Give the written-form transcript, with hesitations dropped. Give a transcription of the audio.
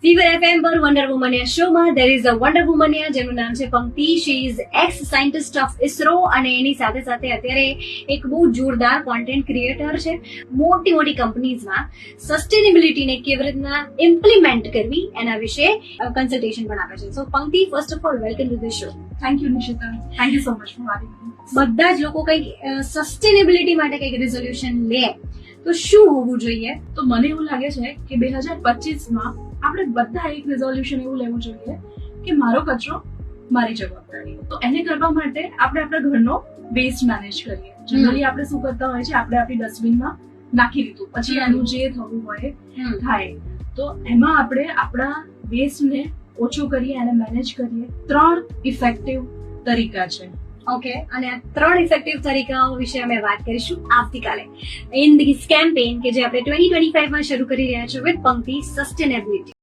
Fever FM પર wonder વુમનિયા શોમાં there is a wonder વુમનિયા જેનું નામ છે પંક્તિ. she is ex scientist of ISRO અને એની સાથે સાથે અત્યારે એક બહુ જોરદાર કોન્ટેન્ટ ક્રિએટર છે. મોટી મોટી કંપનીઝમાં સસ્ટેનેબિલિટીને કેવી રીતના ઇમ્પ્લિમેન્ટ કરવી એના વિશે કન્સલ્ટેશન પણ આપે છે. સો પંક્તિ, first of all welcome to the show. Thank you Nishita, thank you so much for having me. બધા જ લોકો કંઈક સસ્ટેનેબિલિટી માટે કંઈક રિઝોલ્યુશન લે તો શું હોવું જોઈએ? તો મને એવું લાગે છે કે 2025માં આપણે બધા એક રિઝોલ્યુશન એવું લેવું જોઈએ કે મારો કચરો મારી જવાબદારી. તો એને કરવા માટે આપણે આપણા ઘરનો વેસ્ટ મેનેજ કરીએ. જનરલી આપણે શું કરતા હોય છે, આપણે આપણી ડસ્ટબિનમાં નાખી દીધું, પછી એનું જે થવું હોય થાય. તો એમાં આપણે આપણા વેસ્ટને ઓછો કરીએ, એને મેનેજ કરીએ. 3 ઇફેક્ટિવ તરીકા છે. ઓકે, અને આ 3 ઇફેક્ટિવ તરીકાઓ વિશે અમે વાત કરીશું આવતીકાલે ઇન ધીસ કેમ્પેઇન કે જે આપણે 2025માં શરૂ કરી રહ્યા છીએ વિથ પંક્તિ સસ્ટેનેબિલિટી.